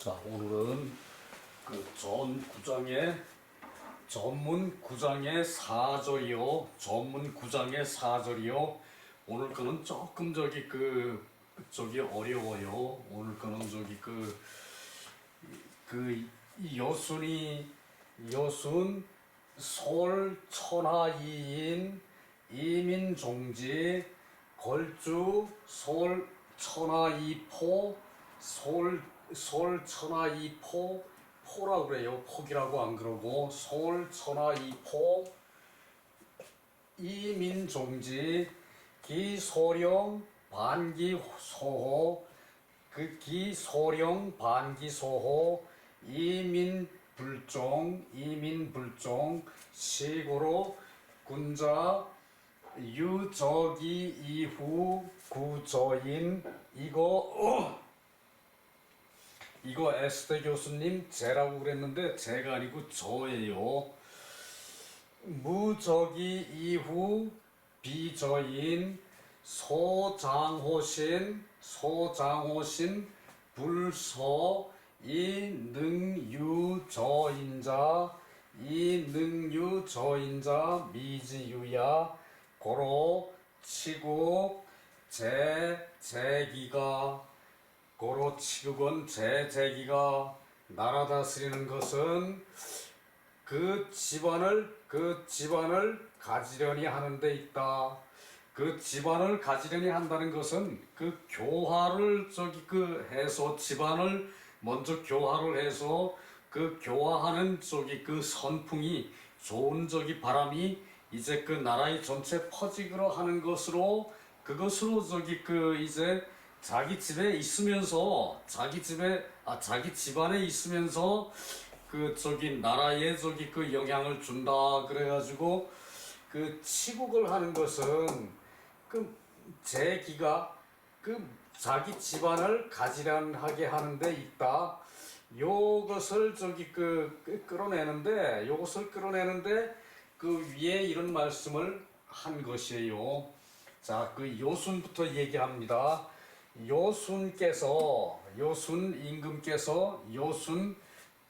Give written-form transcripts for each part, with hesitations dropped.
자, 오늘은 그 전문 구장의 4절이요. 전문 구장의 4절이요. 오늘 거는 조금 저기 어려워요. 오늘 거는 저기 여순 솔 천하이인 이민종지 걸주 솔 천하이포 솔 천하이포 포라 그래요. 포기라고 안 그러고 솔 천하이포 이민종지 기소령 반기소호 그 기소령 반기소호 이민불종 시고로 군자 유저기 이후 구저인 이거 에스테 교수님 제라고 그랬는데 제가 아니고 저예요. 무저기 이후 비저인 소장호신 불서 이능유저인자 미지유야 고로 치국 고로 치국은 제기가 나라 다스리는 것은 그 집안을 가지려니 하는 데 있다. 그 집안을 가지려니 한다는 것은 그 교화를 해서 집안을 먼저 교화를 해서 그 교화하는 그 선풍이 좋은 바람이 이제 그 나라의 전체 퍼지기로 하는 것으로 그것으로 이제 자기 집에 있으면서 자기 집안에 있으면서 나라에 그 영향을 준다. 그래가지고 그 치국을 하는 것은 그 제기가 그 자기 집안을 가지런하게 하는 데 있다. 요것을 끌어내는데 그 위에 이런 말씀을 한 것이에요. 자, 그 요순부터 얘기합니다. 요순 임금께서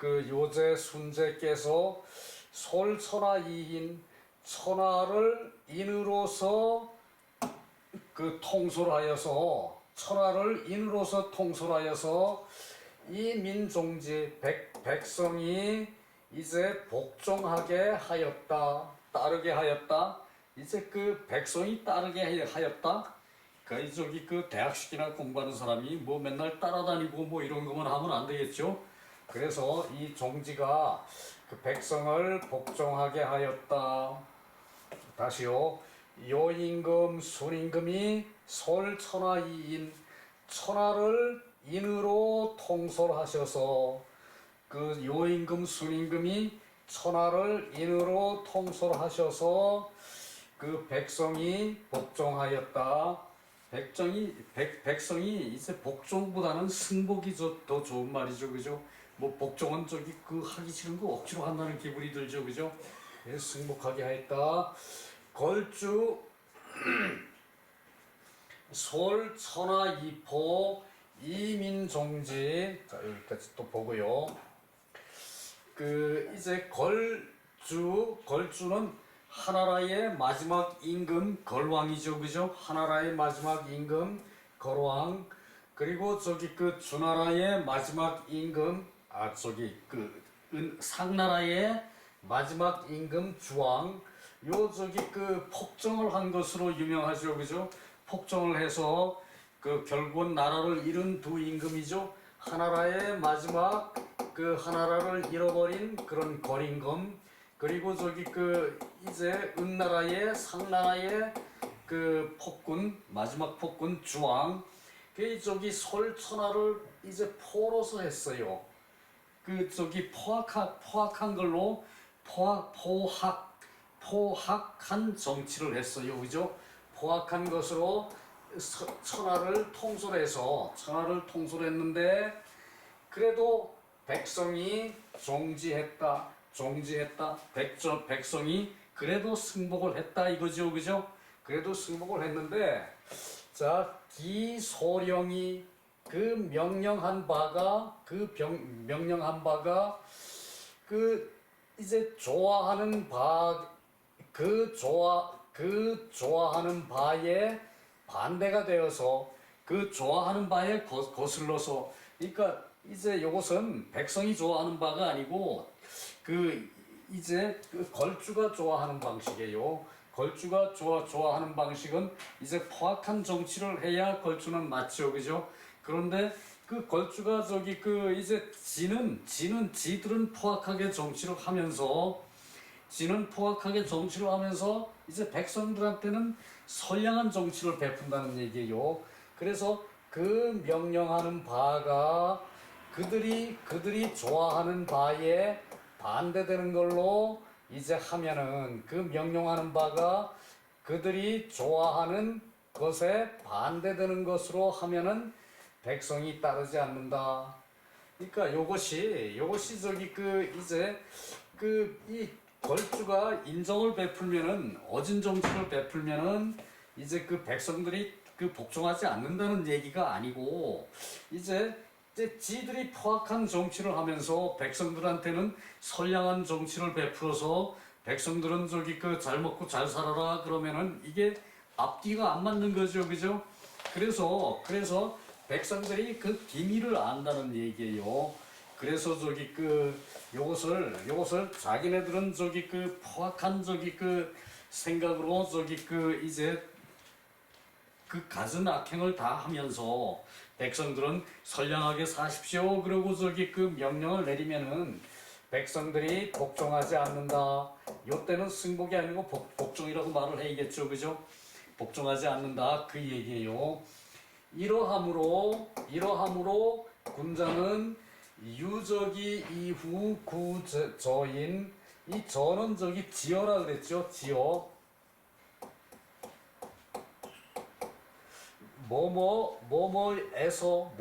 요제 순제께서 솔천하이인 천하를 인으로서 통솔하여서 이 민종지 백성이 이제 복종하게 하였다. 따르게 하였다. 이제 그 백성이 따르게 하였다. 그 대학식이나 공부하는 사람이 뭐 맨날 따라다니고 뭐 이런 것만 하면 안 되겠죠. 그래서 이 종지가 그 백성을 복종하게 하였다. 다시요. 요임금 순임금이 솔천하이인 천하를 인으로 통솔하셔서 그 요임금 순임금이 천하를 인으로 통솔하셔서 그 백성이 복종하였다. 백성이 이제 복종보다는 승복이 더 좋은 말이죠, 그죠? 뭐 복종은 하기 싫은 거 억지로 한다는 기분이 들죠, 그죠? 예, 승복하게 하였다. 걸주 솔 천하이포 이민종지. 자, 여기까지 또 보고요. 이제 걸주는 하나라의 마지막 임금 걸왕이죠, 그죠? 하나라의 마지막 임금 걸왕. 그리고 주나라의 마지막 임금 상나라의 마지막 임금 주왕. 폭정을 한 것으로 유명하죠, 그죠? 폭정을 해서 결국은 나라를 잃은 두 임금이죠. 하나라의 마지막 하나라를 잃어버린 그런 걸임금. 그리고 이제 은나라의 상나라의 마지막 폭군 주왕. 솔천하를 이제 포로서 했어요. 포악한 걸로 포악한 정치를 했어요, 그죠? 포악한 것으로 천하를 통솔했는데 그래도 백성이 종지했다. 백성이 그래도 승복을 했다 이거죠, 그죠? 그래도 승복을 했는데, 자, 기소령이 명령한 바가 그 이제 좋아하는 바 좋아하는 바에 반대가 되어서 그 좋아하는 바에 거슬러서, 그러니까 이제 이것은 백성이 좋아하는 바가 아니고 이제 걸주가 좋아하는 방식이에요. 걸주가 좋아하는 방식은 이제 포악한 정치를 해야 걸주는 맞죠, 그죠? 그런데 그 걸주가 이제 지들은 포악하게 정치를 하면서 이제 백성들한테는 선량한 정치를 베푼다는 얘기예요. 그래서 그 명령하는 바가 그들이 좋아하는 바에 반대되는 걸로 이제 하면은, 그 명령하는 바가 그들이 좋아하는 것에 반대되는 것으로 하면은 백성이 따르지 않는다. 그러니까 요것이 이 걸주가 인정을 베풀면은, 어진 정치를 베풀면은 이제 그 백성들이 복종하지 않는다는 얘기가 아니고, 이제 지들이 포악한 정치를 하면서 백성들한테는 선량한 정치를 베풀어서 백성들은 잘 먹고 잘 살아라 그러면은 이게 앞뒤가 안 맞는 거죠, 그죠? 그래서 백성들이 그 비밀을 안다는 얘기예요. 그래서 요것을 자기네들은 포악한 생각으로 이제 갖은 악행을 다 하면서 백성들은 선량하게 사십시오 그러고 명령을 내리면은 백성들이 복종하지 않는다. 요때는 승복이 아니고 복종이라고 말을 해야겠죠, 그죠? 복종하지 않는다 그 얘기예요. 이러함으로 군자는 유적이 이후 구저인, 이 저는 지어라 그랬죠. 지어 뭐뭐에서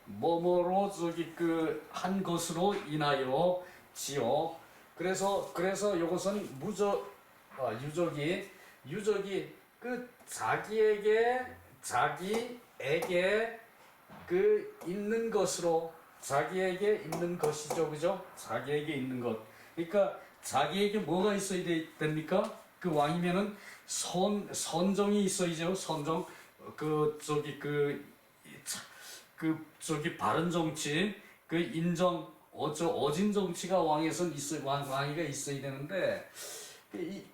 뭐뭐로 한 것으로 인하여 지어. 그래서 이것은 유적이 자기에게 있는 것으로, 자기에게 있는 것이죠, 그죠? 자기에게 있는 것. 그러니까 자기에게 뭐가 있어야 됩니까? 그 왕이면은 선정이 있어야죠. 선정. 바른 정치, 인정, 어진 정치가 왕위가 있어야 되는데,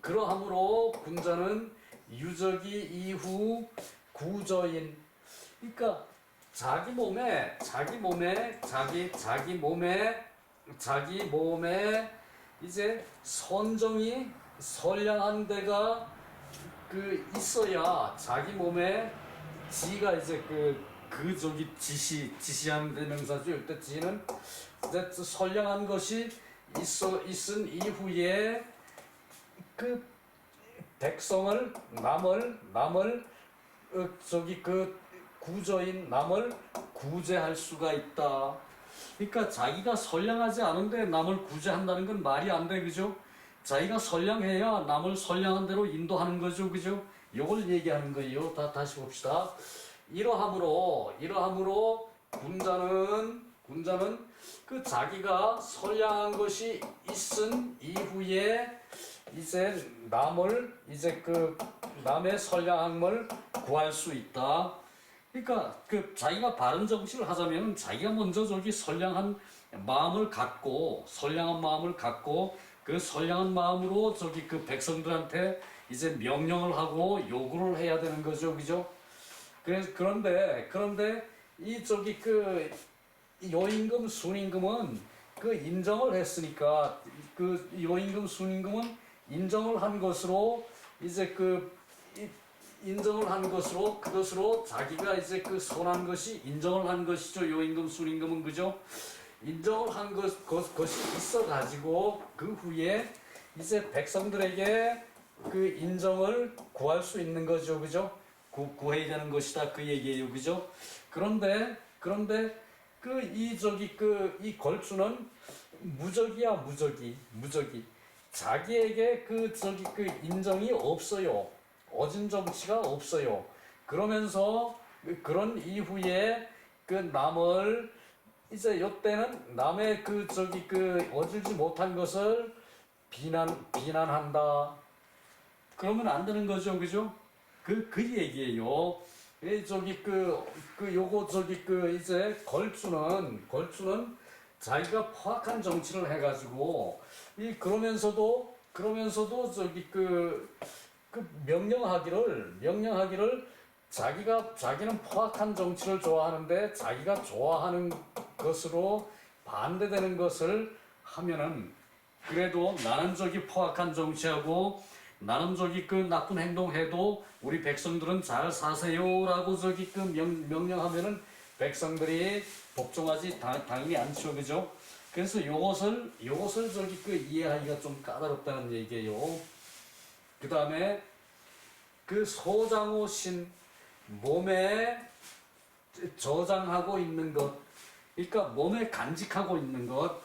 그러함으로 군자는 유적이 이후 구저인, 그러니까 자기 몸에 이제 선량한 데가 있어야, 자기 몸에 지가 이제 지시하는 대명사죠. 이때 지는 이제 선량한 것이 있은 이후에 백성을, 남을 구저인 남을 구제할 수가 있다. 그러니까 자기가 선량하지 않은데 남을 구제한다는 건 말이 안 돼, 그죠? 자기가 선량해야 남을 선량한 대로 인도하는 거죠, 그죠? 요걸 얘기하는 거예요. 다시 봅시다. 이러함으로 군자는 자기가 선량한 것이 있은 이후에 이제 남의 선량함을 구할 수 있다. 그러니까 자기가 바른 정치를 하자면 자기가 먼저 선량한 마음을 갖고 그 선량한 마음으로 백성들한테 이제 명령을 하고 요구를 해야 되는 거죠, 그죠? 그런데 이 요임금 순임금은 인정을 했으니까, 요임금 순임금은 인정을 한 것으로 이제 그것으로 자기가 이제 선한 것이 인정을 한 것이죠. 요임금 순임금은, 그죠? 인정을 한 것이 있어 가지고 그 후에 이제 백성들에게 인정을 구할 수 있는 거죠, 그죠? 구해야 되는 것이다 그 얘기예요, 그죠? 그런데 이 걸주는 무적이야, 무적이. 자기에게 인정이 없어요. 어진 정치가 없어요. 그러면서 그런 이후에 그 남을 이제 요때는 남의 그 저기 그 얻지 못한 것을 비난한다. 그러면 안 되는 거죠, 그죠? 그 얘기예요. 저기 요거 저기 이제 걸주는 자기가 포악한 정치를 해가지고 그러면서도 저기 명령하기를 자기는 포악한 정치를 좋아하는데 자기가 좋아하는 것으로 반대되는 것을 하면은 그래도 나는 저기 포악한 정치하고 나는 저기 나쁜 행동해도 우리 백성들은 잘 사세요라고 저기 명령하면은 백성들이 복종하지 당연히 않죠, 그죠? 그래서 요것을 저기 이해하기가 좀 까다롭다는 얘기예요. 그 다음에 소장호 신 몸에 저장하고 있는 것, 그러니까 몸에 간직하고 있는 것,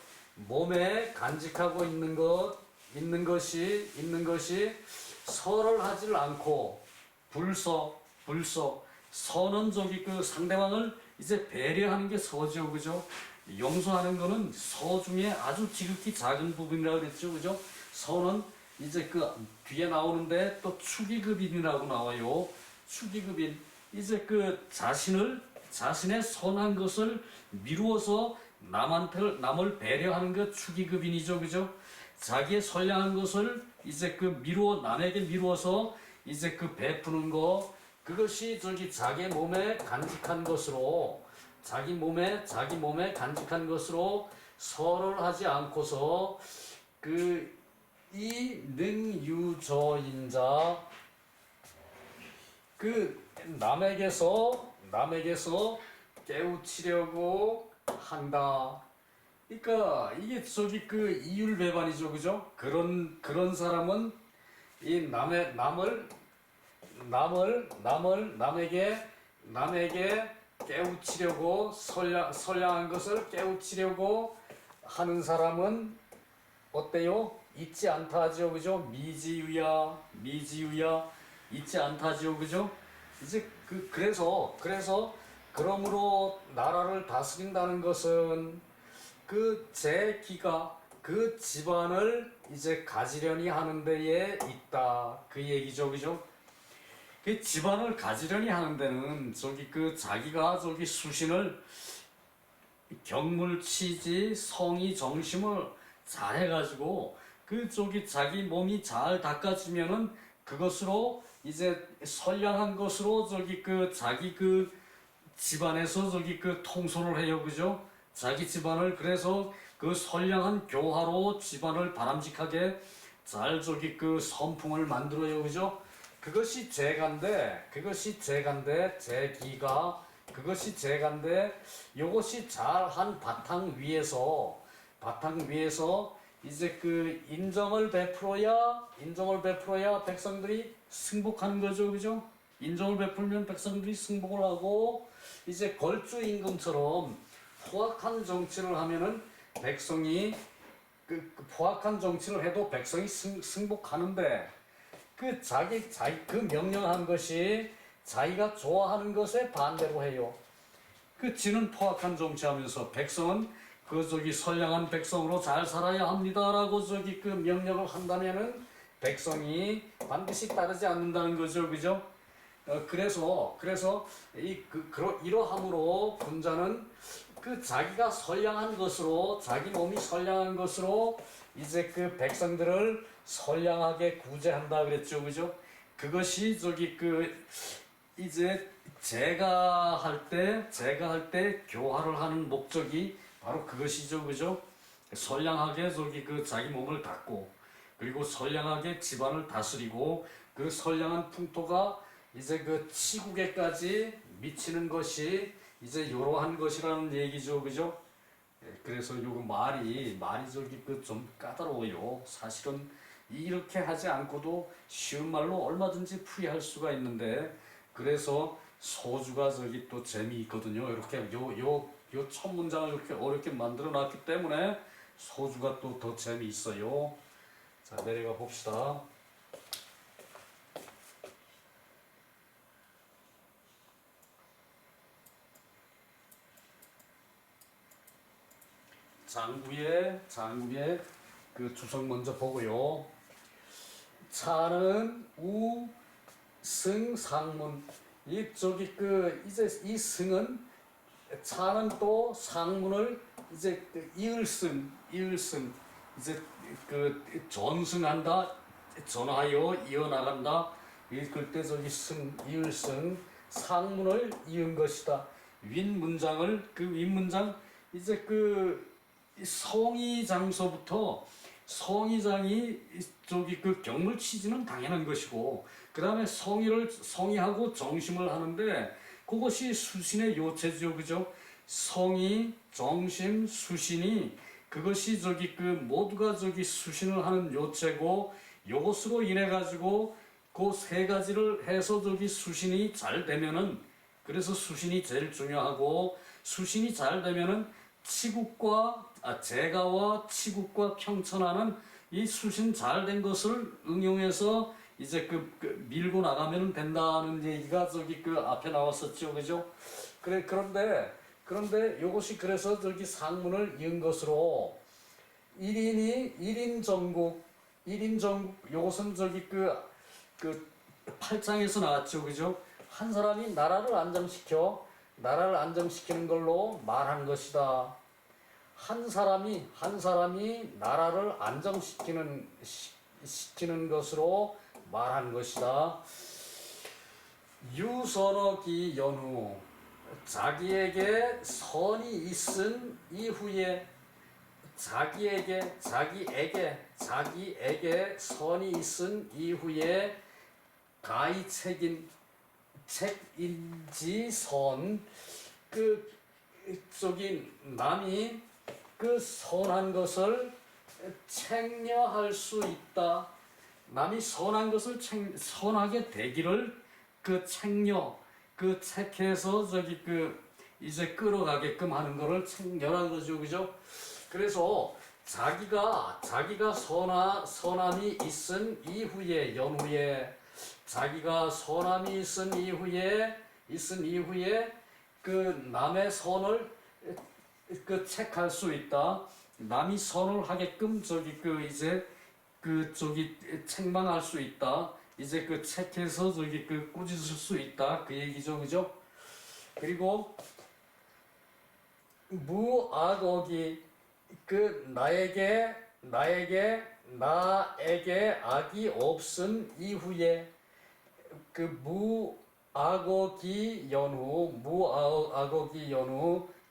있는 것이 설을 하질 않고 서는 저기 상대방을 이제 배려하는 게 서죠, 그죠? 용서하는 거는 서 중에 아주 지극히 작은 부분이라고 그랬죠, 그죠? 서는 이제 뒤에 나오는데 또 축의급인이라고 나와요. 축의급인. 이제 자신의 선한 것을 미루어서 남을 배려하는 것 축의급인이죠, 그죠? 자기의 선량한 것을 이제 남에게 미루어서 이제 베푸는 거, 그것이 저기 자기 몸에 간직한 것으로 설을 하지 않고서 이 능유저인자 남에게서 깨우치려고 한다. 그러니까 이게 저기 이율배반이죠, 그죠? 그런 사람은 이 남에게 깨우치려고 선량한 것을 깨우치려고 하는 사람은 어때요? 있지 않다 하죠, 그죠? 미지유야 있지 않다 하죠, 그죠? 이제 그래서 그러므로 나라를 다스린다는 것은 제기가 집안을 이제 가지려니 하는 데에 있다, 그 얘기죠, 그죠? 집안을 가지려니 하는 데는 저기 자기가 저기 수신을 경물치지 성의 정심을 잘 해가지고 저기 자기 몸이 잘 닦아지면은 그것으로 이제 선량한 것으로 저기 자기 집안에서 저기 통솔을 해요, 그죠? 자기 집안을 그래서 선량한 교화로 집안을 바람직하게 잘 저기 선풍을 만들어요, 그죠? 그것이 제간데 요것이 잘한 바탕 위에서 이제 인정을 베풀어야 백성들이 승복하는 거죠, 그죠? 인정을 베풀면 백성들이 승복을 하고 이제 걸주 임금처럼 포악한 정치를 하면은 백성이 포악한 정치를 해도 백성이 승복하는데 자기 명령한 것이 자기가 좋아하는 것에 반대로 해요. 지는 포악한 정치하면서 백성은 저기 선량한 백성으로 잘 살아야 합니다라고 저기 명령을 한다면은 백성이 반드시 따르지 않는다는 거죠, 그죠? 그래서 이러함으로 군자는 자기가 선량한 것으로 자기 몸이 선량한 것으로 이제 백성들을 선량하게 구제한다 그랬죠, 그죠? 그것이 저기 이제 제가 할 때 교화를 하는 목적이 바로 그것이죠, 그죠? 선량하게 저기 자기 몸을 닦고 그리고 선량하게 집안을 다스리고 선량한 풍토가 이제 치국에까지 미치는 것이 이제 이러한 것이라는 얘기죠, 그죠? 그래서 요거 말이 저기 좀 까다로워요. 사실은 이렇게 하지 않고도 쉬운 말로 얼마든지 풀이할 수가 있는데 그래서 소주가 저기 또 재미있거든요. 이렇게 요 첫 문장을 이렇게 어렵게 만들어 놨기 때문에 소주가 또 더 재미있어요. 자, 내려가 봅시다. 장구의 그 주석 먼저 보고요. 차는 우, 승, 상문. 이 저기 그 이제 이 승은 차는 또 상문을 이제 그 이을승 이제 그 전승한다, 전하여 이어나간다. 읽을 때 저기 승, 이을승, 상문을 이은 것이다. 윗문장을 그 윗문장 이제 그 성의 장소부터 성의장이 저기 그 경물 취지는 당연한 것이고 그 다음에 성의하고 정심을 하는데 그것이 수신의 요체죠, 그죠? 성의, 정심, 수신이 그것이 저기 그 모두가 저기 수신을 하는 요체고 요것으로 인해 가지고 그 세 가지를 해서 저기 수신이 잘 되면은 그래서 수신이 제일 중요하고 수신이 잘 되면은 재가와 치국과 평천하는 이 수신 잘 된 것을 응용해서 이제 그 밀고 나가면 된다는 얘기가 저기 그 앞에 나왔었죠, 그죠? 그런데 요것이 그래서 저기 상문을 이은 것으로 1인 전국 요것은 저기 그 8장에서 나왔죠, 그죠? 한 사람이 나라를 안정시키는 걸로 말한 것이다. 한 사람이 나라를 시키는 것으로 말한 것이다. 유선어기 연후 자기에게 선이 있은 이후에 자기에게 선이 있은 이후에 가히 책인지 선 그 저기 남이 그 선한 것을 책려할 수 있다. 남이 선한 것을 선하게 되기를 그 책해서 저기 그 이제 끌어가게끔 하는 거를 책려라는 거죠, 그죠? 그래서 자기가 선함이 있은 이후에 자기가 선함이 있은 이후에 그 남의 선을 그 책할 수 있다. 남이 선을 하게끔 저기 그 이제 그 저기 책망할 수 있다. 이제 그 책해서 저기 그 꾸짖을 수 있다. 그 얘기죠, 그죠? 그리고 무악억이 그 나에게 악이 없은 이후에 그 무악억이 연후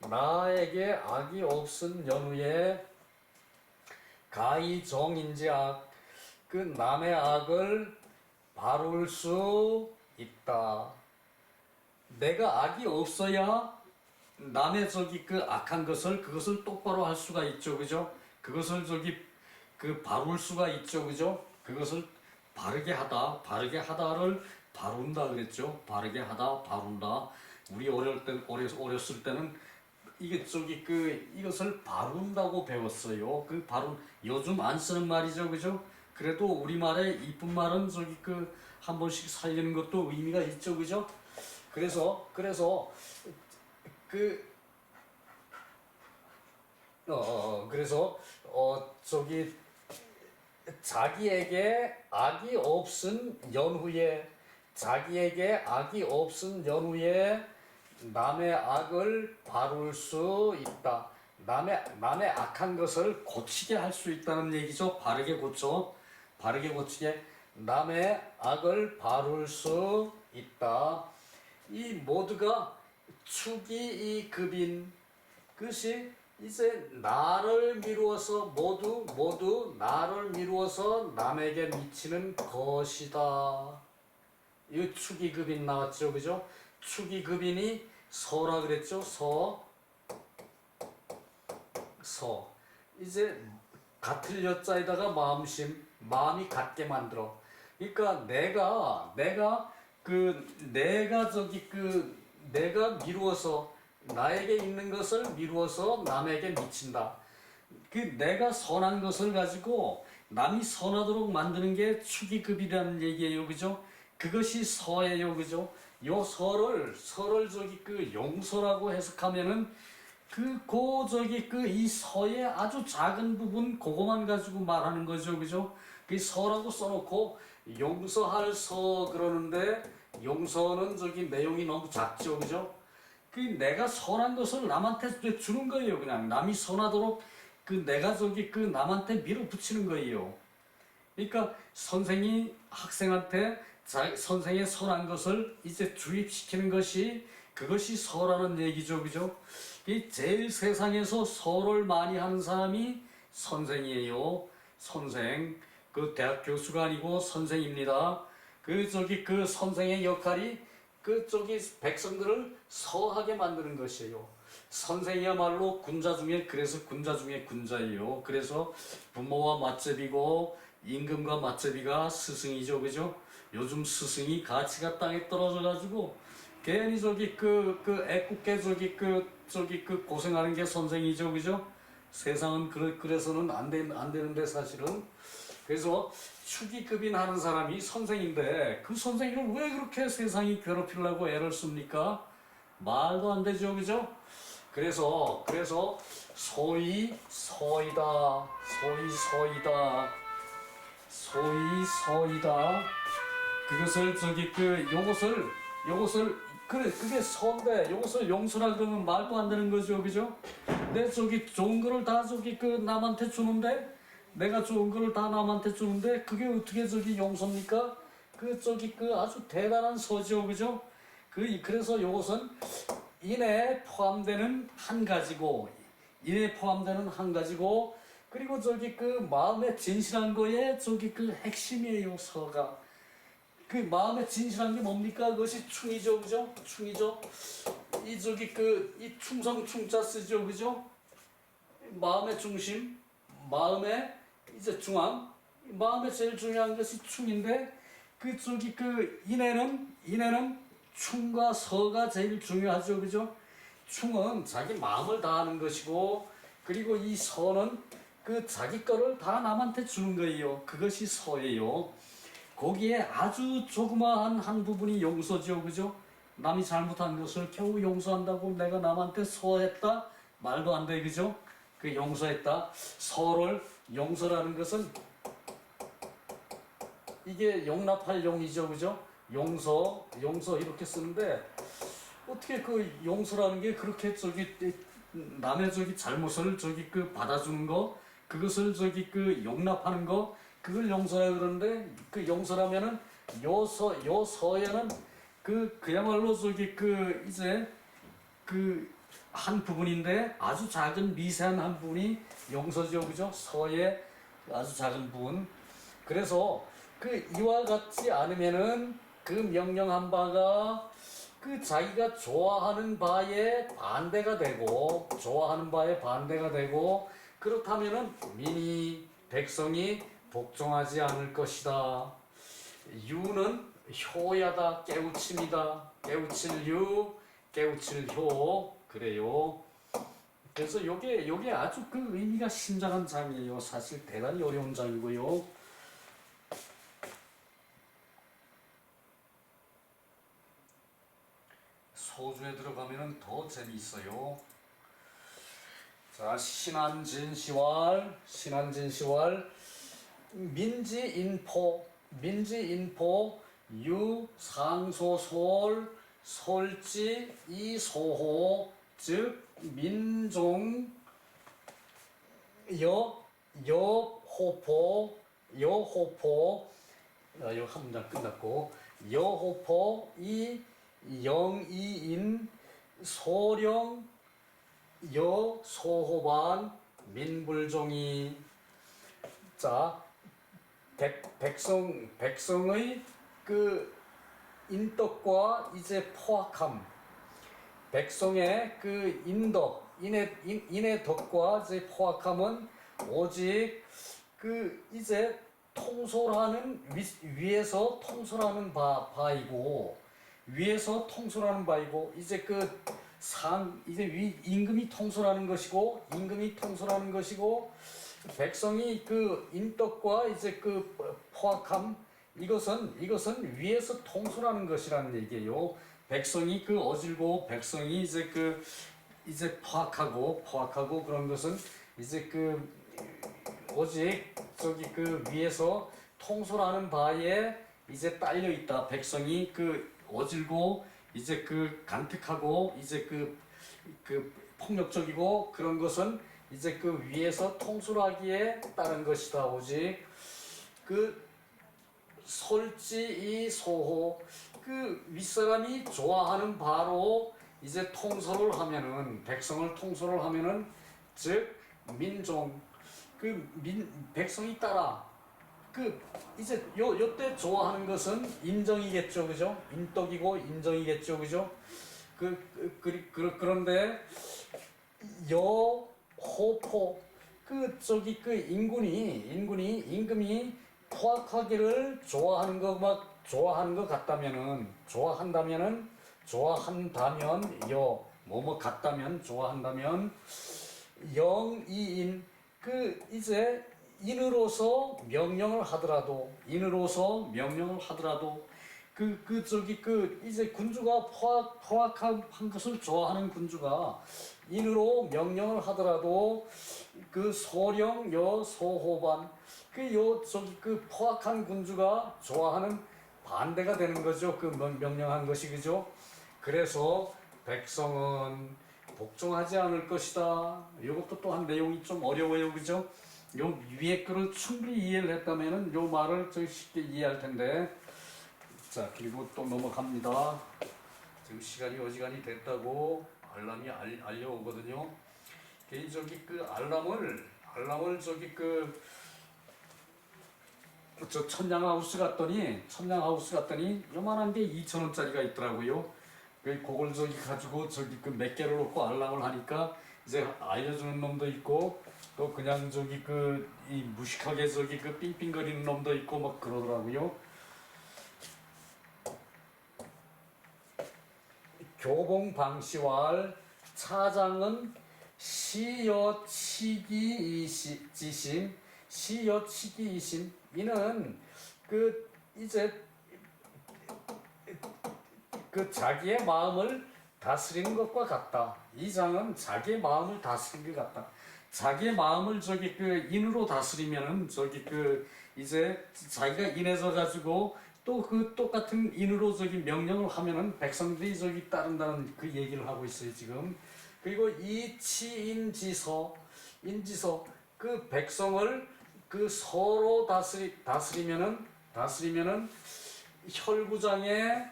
나에게 악이 없은 연후에 가히 정인지악 그 남의 악을 바를 수 있다. 내가 악이 없어야 남의 저기 그 악한 그것을 똑바로 할 수가 있죠, 그죠? 그것을 저기 그 바울 수가 있죠, 그죠? 그것을 바르게 하다를 바룬다 그랬죠. 바르게 하다, 바룬다. 우리 어렸을 때는 이게 저기 그 이것을 바룬다고 배웠어요. 그 요즘 안 쓰는 말이죠, 그죠? 그래도 우리말의 이쁜 말은 저기 그 한 번씩 살리는 것도 의미가 있죠, 그죠? 그래서 저기 자기에게 악이 없은 연후에 남의 악을 바를 수 있다. 남의 악한 것을 고치게 할 수 있다는 얘기죠. 바르게 고치게 남의 악을 바를 수 있다. 이 모두가 축이 급인 그것이 이제 나를 미루어서 모두 나를 미루어서 남에게 미치는 것이다. 이 축이급인 나왔죠, 그죠? 축이급인이 서라 그랬죠, 서. 이제 같을 여자에다가 마음이 같게 만들어. 그러니까 내가 미루어서 나에게 있는 것을 미루어서 남에게 미친다. 그 내가 선한 것을 가지고 남이 선하도록 만드는 게 축이급이라는 얘기예요, 그죠? 그것이 서예요, 그죠? 요 서를 저기 그 용서라고 해석하면은 이 서의 아주 작은 부분 그거만 가지고 말하는 거죠, 그죠? 그 서라고 써놓고 용서할 서 그러는데 용서는 내용이 너무 작죠, 그죠? 그 내가 선한 것을 남한테 주는 거예요, 그냥 남이 선하도록 내가 남한테 밀어붙이는 거예요. 그러니까 선생이 학생한테 선생의 선한 것을 이제 주입시키는 것이 그것이 서라는 얘기죠, 그죠? 이 제일 세상에서 서를 많이 하는 사람이 선생이에요. 선생. 대학 교수가 아니고 선생입니다. 그 선생의 역할이 백성들을 서하게 만드는 것이에요. 선생이야말로 군자 중에 그래서 군자 중에 군자예요. 그래서 부모와 맞제비고 임금과 맞제비가 스승이죠, 그죠? 요즘 스승이 가치가 땅에 떨어져 가지고 괜히 애꿎게 고생하는 게 선생이죠, 그죠? 세상은 그래서는 안 되는데 사실은. 그래서 축의급인 하는 사람이 선생인데 그 선생님을 왜 그렇게 세상이 괴롭히려고 애를 씁니까? 말도 안 되죠, 그죠? 그래서 소위 서이다, 그것을 요것을 그게 서인데 요것을 용서라 그러면 말도 안 되는 거죠, 그죠? 내 좋은 거를 다 남한테 주는데 내가 좋은 거를 다 남한테 주는데 그게 어떻게 용서입니까? 아주 대단한 서죠, 그죠? 그래서 요것은 인에 포함되는 한 가지고 그리고 마음에 진실한 거에 핵심이에요, 서가. 마음에 진실한 게 뭡니까? 그것이 충이죠, 그죠? 충이죠. 이 충성 충자 쓰죠, 그죠? 마음의 중심, 마음의 이제 중앙, 마음에 제일 중요한 것이 충인데 인에는 충과 서가 제일 중요하죠, 그죠? 충은 자기 마음을 다하는 것이고 그리고 이 서는 자기 거를 다 남한테 주는 거예요. 그것이 서예요. 거기에 아주 조그마한 한 부분이 용서죠, 그죠? 남이 잘못한 것을 겨우 용서한다고 내가 남한테 서했다? 말도 안 돼, 그죠? 용서했다. 서를 용서라는 것은 이게 용납할 용이죠, 그죠? 용서 이렇게 쓰는데 어떻게 용서라는 게 그렇게 남의 잘못을 받아주는 거 그것을 용납하는 거 그걸 용서라 그러는데 용서라면은 요 서에는 그야말로 이제 한 부분인데 아주 작은 미세한 한 부분이 용서죠, 그죠? 서의 아주 작은 부분. 그래서 이와 같지 않으면은 명령한 바가 자기가 좋아하는 바에 반대가 되고 그렇다면은 백성이 복종하지 않을 것이다. 유는 효야다, 깨우침이다. 깨우칠 유, 깨우칠 효. 그래요. 그래서 요게 아주 의미가 심장한 장이에요. 사실 대단히 어려운 장이고요. 소주에 들어가면은 더 재미있어요. 자, 신안진시왈 민지인포 유상소솔 솔지 이소호 즉 민종 여호포 요 한 문장 끝났고 여호포 이 영이인 소령 여소호반 민불종이. 자, 백성의 인덕과 이제 포악함, 백성의 인의 덕과 이제 포악함은 오직 이제 통솔하는 위에서 통솔하는 바이고 이제 이제 임금이 통솔하는 것이고 백성이 인덕과 이제 포악함 이것은 위에서 통솔하는 것이라는 얘기예요. 백성이 어질고 백성이 이제 이제 포악하고 그런 것은 이제 그 오직 저기 그 위에서 통솔하는 바에 이제 딸려 있다. 백성이 그 어질고 이제 그 간택하고 이제 그 폭력적이고 그런 것은 이제 그 위에서 통솔하기에 따른 것이다. 오직 그 솔지 이 소호 그 윗사람이 좋아하는 바로 이제 통솔을 하면은 백성을 통솔을 하면은 즉 민종 백성이 따라 그 이제 요때 좋아하는 것은 인정이겠죠, 그죠? 인덕이고 인정이겠죠, 그죠? 그런데 여호포 그 저기 그 임금이 포악하기를 좋아하는 것 같다면은 좋아한다면 여 뭐뭐 같다면 좋아한다면 영이인 그 이제 인으로서 명령을 하더라도 저기 그 이제 군주가 포악한 것을 좋아하는 군주가 인으로 명령을 하더라도 그 소령 여 소호반 저기 그 포악한 군주가 좋아하는 반대가 되는 거죠. 그 명령한 것이 그죠. 그래서 백성은 복종하지 않을 것이다. 이것도 또한 내용이 좀 어려워요, 그죠? 요 위에 거를 충분히 이해를 했다면은 요 말을 좀 쉽게 이해할 텐데. 자, 그리고 또 넘어갑니다. 지금 시간이 어지간히 됐다고 알람이 알려오거든요. 개인적인 그 알람을 저기 저 천냥하우스 갔더니 요만한 게 2,000원짜리가 있더라고요. 그걸 저기 가지고 저기 그 몇 개를 놓고 알람을 하니까 이제 알려주는 놈도 있고 또 그냥 저기 이 무식하게 저기 삥삥거리는 놈도 있고 막 그러더라고요. 교봉 방시왈 차장은 시여치기이심 이는 그 이제 그 자기의 마음을 다스리는 것과 같다. 이 장은 자기의 마음을 다스리는 것 같다. 자기의 마음을 저기 그 인으로 다스리면은 저기 그 이제 자기가 인해서 가지고 또 그 똑같은 인으로 저기 명령을 하면은 백성들이 저기 따른다는 그 얘기를 하고 있어요 지금. 그리고 이 치인지서 그 백성을 그 서로 다스리면은 혈구장에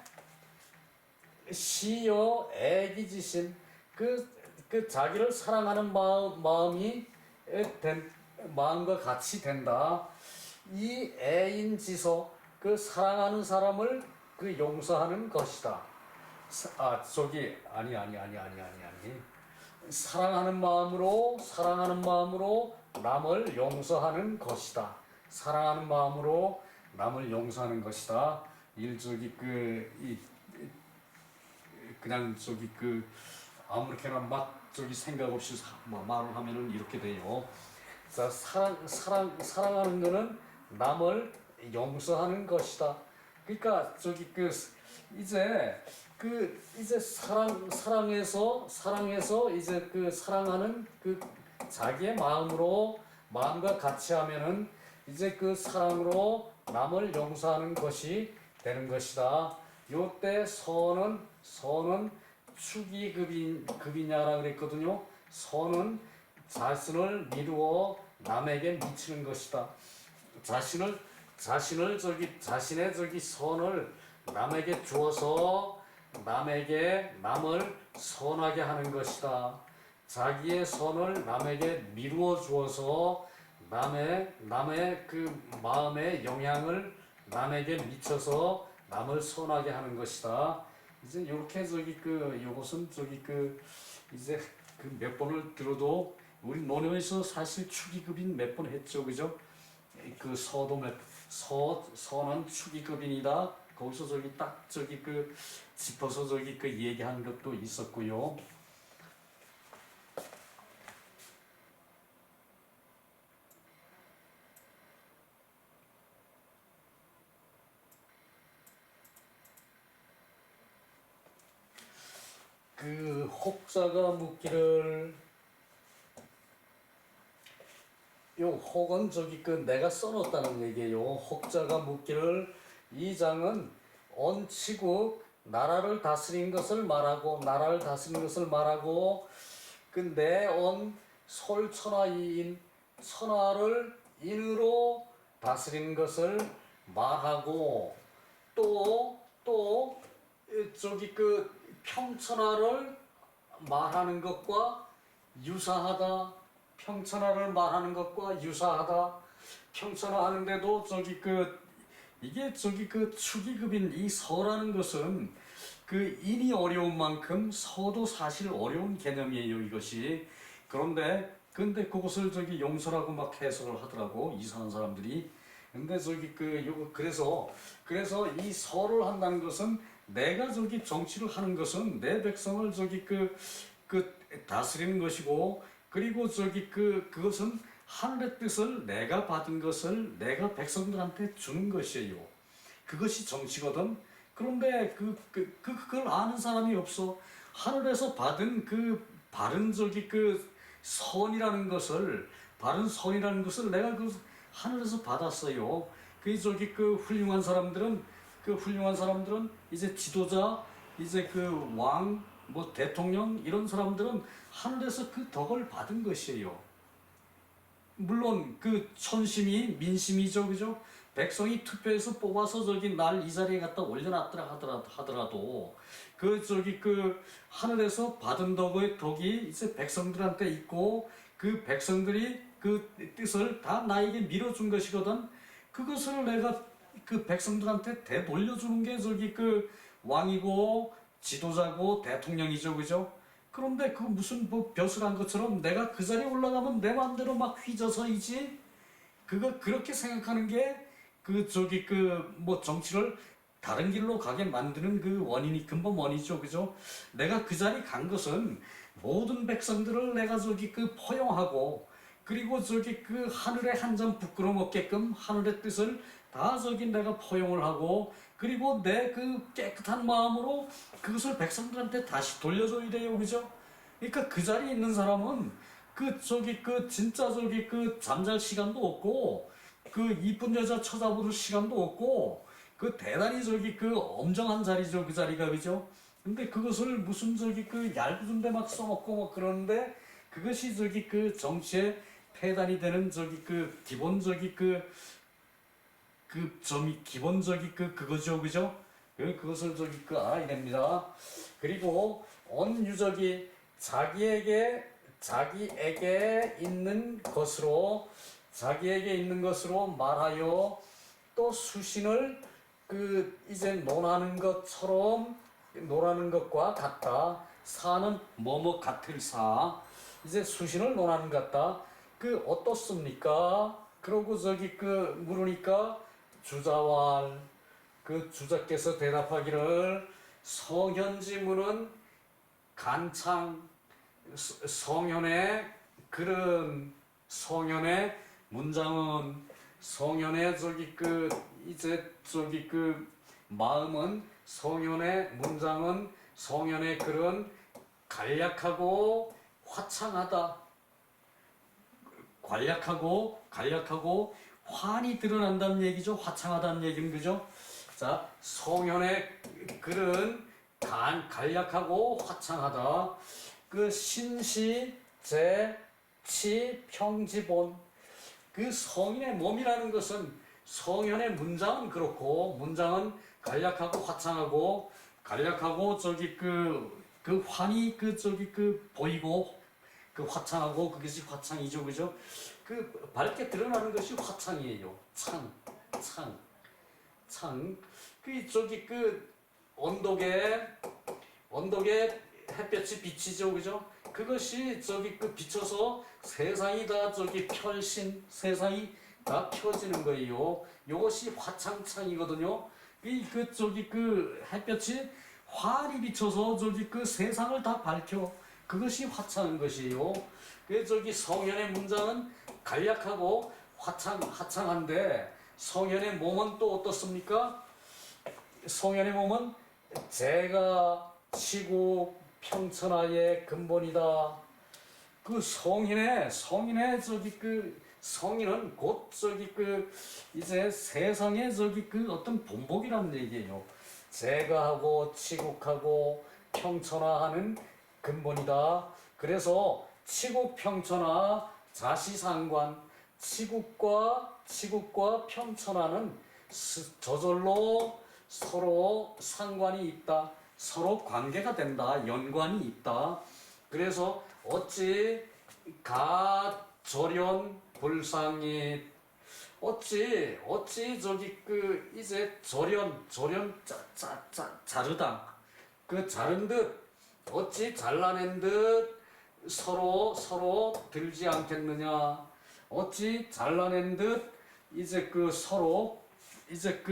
시여 애기지심 그 자기를 사랑하는 마음과 같이 된다. 이 애인지서 그 사랑하는 사람을 그 용서하는 것이다. 저기 아니. 사랑하는 마음으로 남을 용서하는 것이다. 사랑하는 마음으로 남을 용서하는 것이다. 저기 그냥 저기 아무렇게나 막 저기 생각 없이 말을 하면은 이렇게 돼요. 자, 사랑하는 거는 남을 용서하는 것이다. 그러니까 저기 이제 사랑해서 이제 사랑하는 자기의 마음과 같이 하면은 이제 그 사랑으로 남을 용서하는 것이 되는 것이다. 요때 선은 축이급이냐라 그랬거든요. 선은 자신을 미루어 남에게 미치는 것이다. 자신의 저기 선을 남에게 주어서 남을 선하게 하는 것이다. 자기의 선을 남에게 미루어 주어서 남의 그 마음의 영향을 남에게 미쳐서 남을 선하게 하는 것이다. 이제 이렇게 요것은 이제 몇 번을 들어도 우리 논어에서 사실 축이급인 몇 번 했죠, 그죠? 서는 축이급인이다. 거기서 딱 짚어서 얘기한 것도 있었고요. 그 혹자가 묻기를 요 혹은 저기 그 내가 써놓았다는 얘기예요. 혹자가 묻기를 이 장은 언치국 나라를 다스린 것을 말하고 나라를 다스린 것을 말하고 그 내언 솔천하이인 천하를 인으로 다스린 것을 말하고 또 저기 그 평천하를 말하는 것과 유사하다. 평천하를 말하는 것과 유사하다. 평천하 하는데도 저기 그 이게 저기 그 축이급인 이 서라는 것은 그 인이 어려운 만큼 서도 사실 어려운 개념이에요, 이것이. 근데 그것을 저기 용서라고 막 해석을 하더라고, 이상한 사람들이. 근데 저기 그 요거 그래서 이 서를 한다는 것은 내가 저기 정치를 하는 것은 내 백성을 저기 그 다스리는 것이고, 그리고 저기 그것은 하늘의 뜻을 내가 받은 것을 내가 백성들한테 주는 것이에요. 그것이 정치거든. 그런데 그걸 아는 사람이 없어. 하늘에서 받은 그 바른 저기 그 선이라는 것을 내가 그 하늘에서 받았어요. 그 저기 그 훌륭한 사람들은 이제 지도자, 이제 그 왕, 뭐 대통령 이런 사람들은 하늘에서 그 덕을 받은 것이에요. 물론 그 천심이 민심이죠, 그죠? 백성이 투표해서 뽑아서 저기 날 이 자리에 갖다 올려놨더라 하더라도 그 저기 그 하늘에서 받은 덕이 이제 백성들한테 있고 그 백성들이 그 뜻을 다 나에게 밀어준 것이거든. 그것을 내가 그 백성들한테 되돌려주는 게 저기 그 왕이고 지도자고 대통령이죠, 그죠? 그런데 그 무슨 뭐 벼슬한 것처럼 내가 그 자리에 올라가면 내 마음대로 막 휘저서이지. 그렇게 생각하는 게 그 저기 그 뭐 정치를 다른 길로 가게 만드는 그 원인이 근본 원이죠, 그죠? 내가 그 자리 간 것은 모든 백성들을 내가 저기 그 포용하고 그리고 저기 그 하늘에 한 점 부끄럼 없게끔 하늘의 뜻을 다 저기 내가 포용을 하고 그리고 내 그 깨끗한 마음으로 그것을 백성들한테 다시 돌려줘야 돼요, 그죠? 그러니까 그 자리에 있는 사람은 그 저기 그 진짜 저기 그 잠잘 시간도 없고 그 이쁜 여자 쳐다볼 시간도 없고 그 대단히 저기 그 엄정한 자리죠, 그 자리가, 그죠? 근데 그것을 무슨 저기 그 얄궂은 데 막 써먹고 막 그러는데 그것이 저기 그 정치의 폐단이 되는 저기 그 기본적이 그 점이 기본적이 그거죠, 그죠? 그것을 저기 알아야 됩니다. 그리고 언유적이 자기에게 있는 것으로 말하여 또 수신을 그 이제 논하는 것과 같다. 사는 뭐뭐 같을 사. 이제 수신을 논하는 것 같다. 그 어떻습니까? 그러고 저기 그 물으니까 주자왈 그 주자께서 대답하기를 성현지문은 간창 성현의 글은 성현의 문장은 성현의 저기 그 이제 저기 그 마음은 성현의 문장은 성현의 글은 간략하고 화창하다. 간략하고 환히 드러난다는 얘기죠. 화창하다는 얘기는, 그죠? 자, 성현의 글은 간략하고 화창하다. 그 신시 제치 평지본 그 성인의 몸이라는 것은 성현의 문장은 그렇고 문장은 간략하고 화창하고 저기 그 환히 그 저기 그 보이고 그 화창하고 그것이 화창이죠, 그죠? 그 밝게 드러나는 것이 화창이에요. 창. 그 저기 그 언덕에 햇볕이 비치죠, 그죠? 그것이 저기 그 비쳐서 세상이 다 저기 세상이 다 펴지는 거예요. 이것이 화창창이거든요. 그 저기 그 햇볕이 환히 비쳐서 저기 그 세상을 다 밝혀. 그것이 화창한 것이에요. 그 저기 성현의 문장은 간략하고 화창한데 성현의 몸은 또 어떻습니까? 성현의 몸은 재가 치고 평천하의 근본이다. 그 성인의 저기 그 성인은 곧 저기 그 이제 세상의 저기 그 어떤 본복이란 얘기예요. 제가하고 치국하고 평천하하는 근본이다. 그래서 치국평천하 자시상관, 치국과 평천하는 저절로 서로 상관이 있다. 서로 관계가 된다. 연관이 있다. 그래서 어찌 가절연 불상이 어찌 저기 그 이제 절연 자르다 그 자른 듯 어찌 잘라낸 듯 서로 들지 않겠느냐. 어찌 잘라낸 듯 이제 그 서로 이제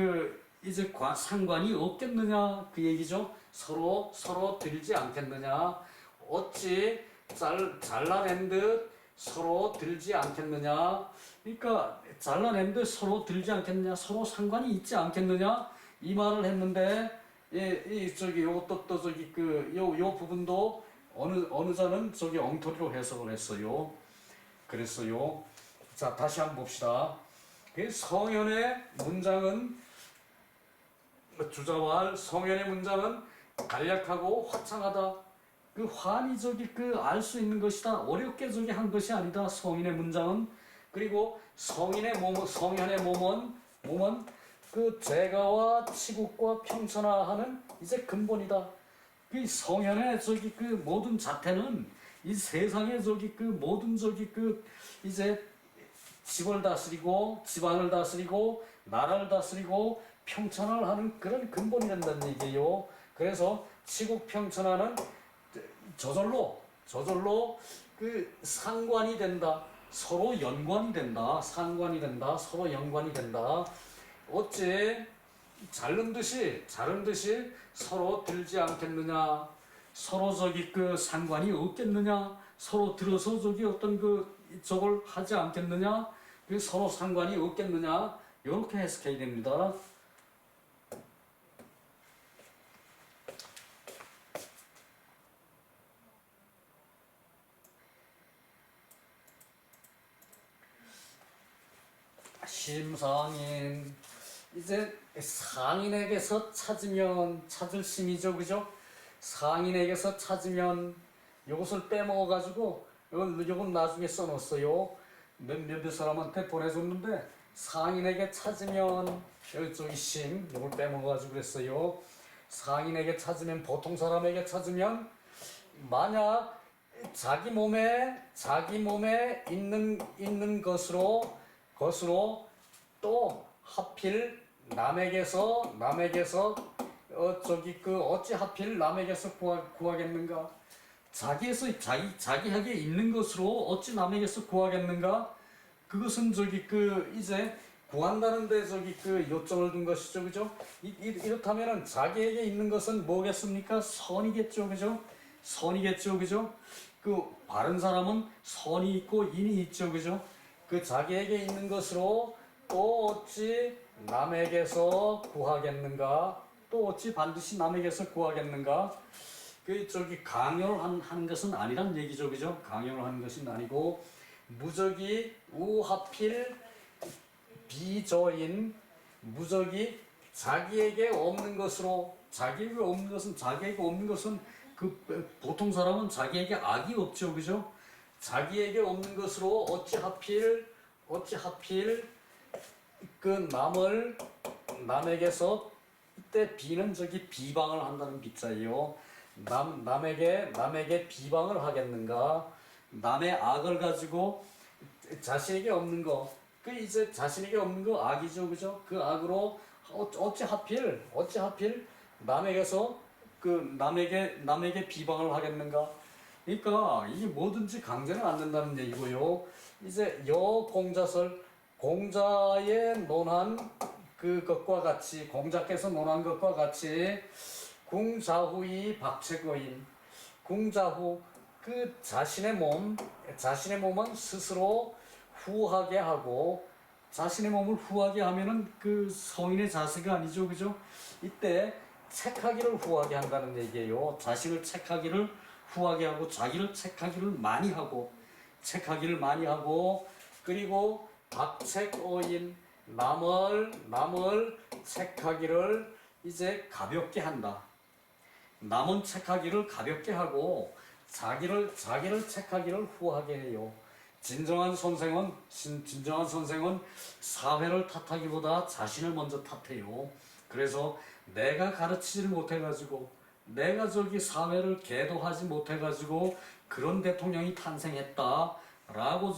상관이 없겠느냐 그 얘기죠. 서로 들지 않겠느냐. 어찌 잘라낸 듯 서로 들지 않겠느냐. 그러니까 잘라낸 듯 서로 들지 않겠느냐. 서로 상관이 있지 않겠느냐. 이 말을 했는데 요것도 또 저기 요 부분도 어느 자는 저기 엉터리로 해석을 했어요. 그랬어요. 자, 다시 한번 봅시다. 그 성현의 문장은 주자와 성현의 문장은 간략하고 화창하다. 그 환히 저기 알 수 있는 것이다. 어렵게 저기 한 것이 아니다. 성인의 문장은. 그리고 성현의 몸은 그 제가와 치국과 평천하하는 이제 근본이다. 그 성현의 저기 그 모든 자태는 이 세상의 저기 그 모든 저기 그 이제 집을 다스리고 집안을 다스리고 나라를 다스리고 평천을 하는 그런 근본이 된다는 얘기예요. 그래서 치국평천하는 저절로 그 상관이 된다. 서로 연관이 된다. 상관이 된다. 서로 연관이 된다. 어째 자른 듯이 서로 들지 않겠느냐. 서로 저기 그 상관이 없겠느냐. 서로 들어서 저기 어떤 저걸 하지 않겠느냐. 그 서로 상관이 없겠느냐. 이렇게 해석해야 됩니다. 심상인 이제 상인에게서 찾을 심이죠, 그죠? 상인에게서 찾으면 이것을 빼먹어 가지고 이건 나중에 써놨어요. 몇 사람한테 보내줬는데 상인에게 찾으면 저기 심 이걸 빼먹어 가지고 그랬어요. 상인에게 찾으면 보통 사람에게 찾으면 만약 자기 몸에 있는 것으로 또 하필 남에게서 어찌 하필 남에게서 구하겠는가? 자기에게 있는 것으로 어찌 남에게서 구하겠는가? 그것은 이제 구한다는데 요점을 둔 것이죠, 그죠? 이렇다면은 자기에게 있는 것은 뭐겠습니까? 선이겠죠, 그죠? 선이겠죠, 그죠? 그 바른 사람은 선이 있고 인이 있죠, 그죠? 그 자기에게 있는 것으로 또 어찌 남에게서 구하겠는가? 또 어찌 반드시 남에게서 구하겠는가? 강요를 하는 것은 아니란 얘기죠, 그죠? 강요를 하는 것은 아니고 무적이 우하필 비저인 무적이 자기에게 없는 것으로 자기에게 없는 것은 보통 사람은 자기에게 악이 없죠, 그죠? 자기에게 없는 것으로 어찌 하필 남에게서 이때 비는 비방을 한다는 비자예요. 남에게 비방을 하겠는가? 남의 악을 가지고 자신에게 없는 거. 이제 자신에게 없는 거 악이죠, 그죠? 그 악으로 어찌 하필 남에게서 남에게 비방을 하겠는가? 그러니까 이게 뭐든지 강제는 안 된다는 얘기고요. 이제 공자의 논한 그것과 같이 공자께서 논한 것과 같이 궁자후이 박채거인 궁자후 자신의 몸은 스스로 후하게 하고 자신의 몸을 후하게 하면은 성인의 자세가 아니죠, 그죠? 이때 책하기를 후하게 한다는 얘기예요. 자신을 책하기를 후하게 하고 자기를 책하기를 많이 하고 그리고 박책어인 남을 책하기를 이제 가볍게 한다. 남은 책하기를 가볍게 하고 자기를 책하기를 후하게 해요. 진정한 선생은 사회를 탓하기보다 자신을 먼저 탓해요. 그래서 내가 가르치지를 못해가지고 내가 사회를 계도하지 못해가지고 그런 대통령이 탄생했다라고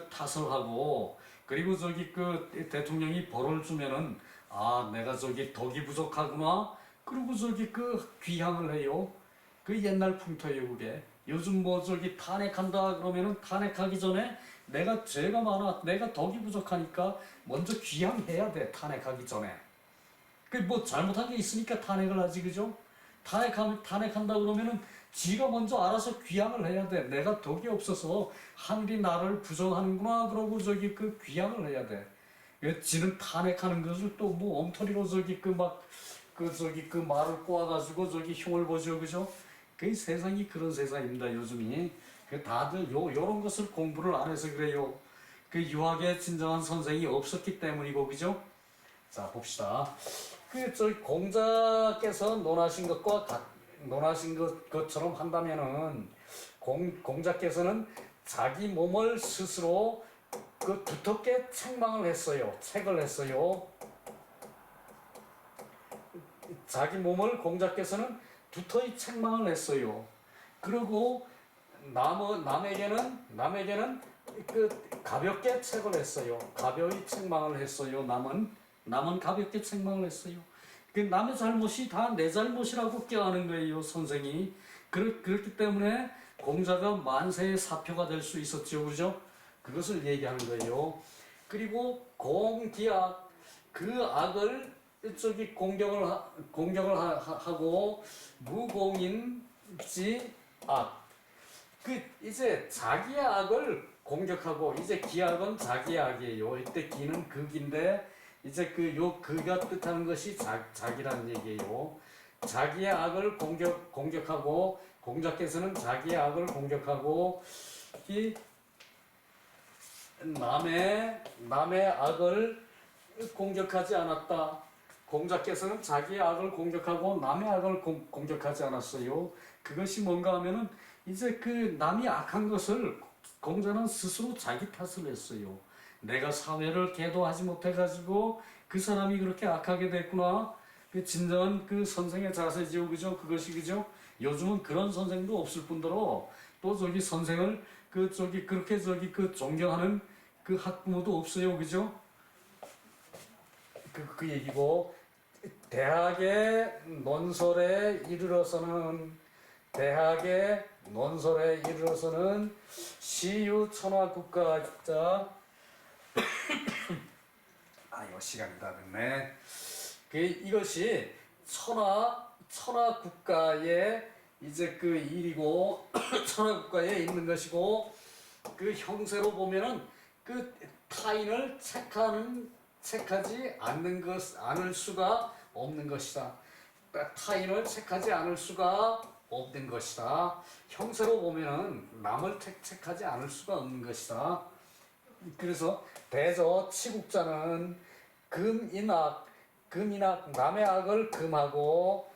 탓을 하고, 그리고 대통령이 벌을 주면은 내가 덕이 부족하구나, 그리고 귀향을 해요. 그 옛날 풍토예요. 그게 요즘 탄핵한다 그러면은 탄핵하기 전에 내가 죄가 많아, 내가 덕이 부족하니까 먼저 귀향해야 돼. 탄핵하기 전에 그 잘못한 게 있으니까 탄핵을 하지, 그죠? 탄핵한다 그러면은 지가 먼저 알아서 귀향을 해야 돼. 내가 덕이 없어서 하늘이 나를 부정하는구나 그러고 귀향을 해야 돼. 지는 탄핵하는 것을 또 엉터리로 말을 꼬아가지고 흉을 보죠, 그죠? 그 세상이 그런 세상입니다, 요즘이. 다들 요런 것을 공부를 안 해서 그래요. 유학에 진정한 선생이 없었기 때문이고, 그죠? 자, 봅시다. 공자께서 논하신 것처럼 한다면은, 공자께서는 자기 몸을 스스로 두텁게 책망을 했어요. 책을 했어요. 자기 몸을 공자께서는 두터이 책망을 했어요. 그리고 남에게는 가볍게 책을 했어요. 가벼이 책망을 했어요. 남은 가볍게 책망을 했어요. 남의 잘못이 다 내 잘못이라고 껴안은 거예요, 선생이. 그렇기 때문에 공자가 만세의 사표가 될 수 있었죠, 그죠? 그것을 얘기하는 거예요. 그리고 공기악, 그 악을 공격을 하고, 무공인지 악. 이제 자기의 악을 공격하고, 이제 기악은 자기의 악이에요. 이때 기는 극인데, 이제 그가 뜻하는 것이 자기란 얘기예요. 자기의 악을 공격하고, 공자께서는 자기의 악을 공격하고, 남의 악을 공격하지 않았다. 공자께서는 자기의 악을 공격하고 남의 악을 공격하지 않았어요. 그것이 뭔가 하면은 이제 남이 악한 것을 공자는 스스로 자기 탓을 했어요. 내가 사회를 계도하지 못해가지고 그 사람이 그렇게 악하게 됐구나. 진정한 선생의 자세지요, 그죠? 그것이, 그죠? 요즘은 그런 선생도 없을 뿐더러 또 선생을 그렇게 존경하는 학부모도 없어요, 그죠? 그 얘기고, 대학의 논설에 이르러서는 시유 천하국가자 이거 시간이 다 됐네. 이것이 천하국가의 이제 일이고 천하국가에 있는 것이고, 형세로 보면은 타인을 책하지 않을 수가 없는 것이다. 타인을 책하지 않을 수가 없는 것이다. 형세로 보면은 남을 책하지 않을 수가 없는 것이다. 그래서 대저 치국자는 금인악, 남의 악을 금하고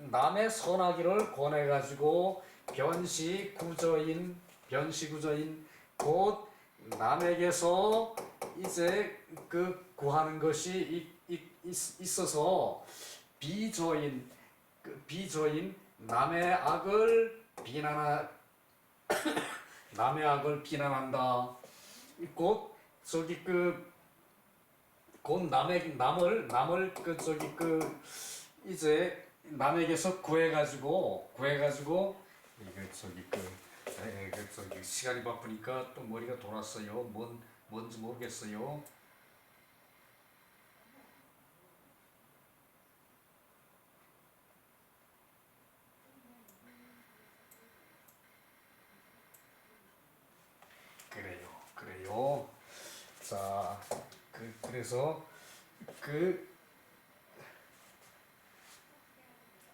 남의 선하기를 권해가지고 변시구저인 곧 남에게서 이제 구하는 것이 있어서 비저인 남의 악을 비난한다. 곧 남을 이제 남에게서 구해가지고 이거 시간이 바쁘니까 또 머리가 돌았어요. 뭔지 모르겠어요. 그래요. 자, 그래서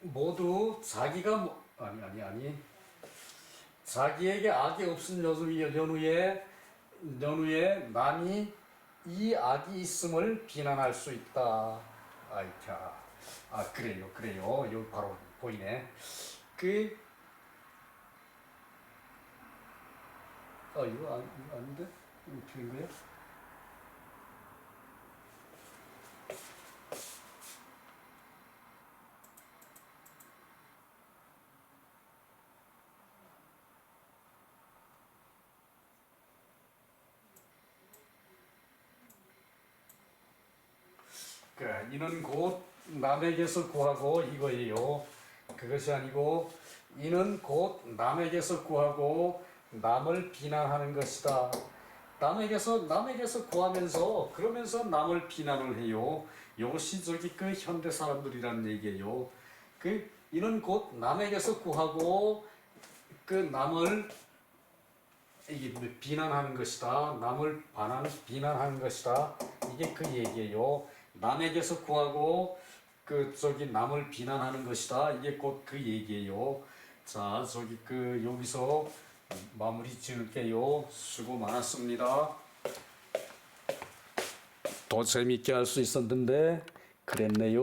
모두 자기가 아니 자기에게 악이 없은 연후에 남이 이 악이 있음을 비난할 수 있다. 아이차. 그래요. 여기 바로 보이네. 이거 아닌데? 이거 어떻게 된 거야? 이는 곧 남에게서 구하고 이거예요. 그것이 아니고 이는 곧 남에게서 구하고 남을 비난하는 것이다. 남에게서 구하면서 그러면서 남을 비난을 해요. 이것이 그 현대 사람들이란 얘기예요. 이는 곧 남에게서 구하고 남을 비난하는 것이다. 남을 비난하는 것이다. 이게 그 얘기예요. 남에게서 구하고 남을 비난하는 것이다. 이게 곧 그 얘기예요. 자, 여기서 마무리 지을게요. 수고 많았습니다. 더 재밌게 할 수 있었는데 그랬네요.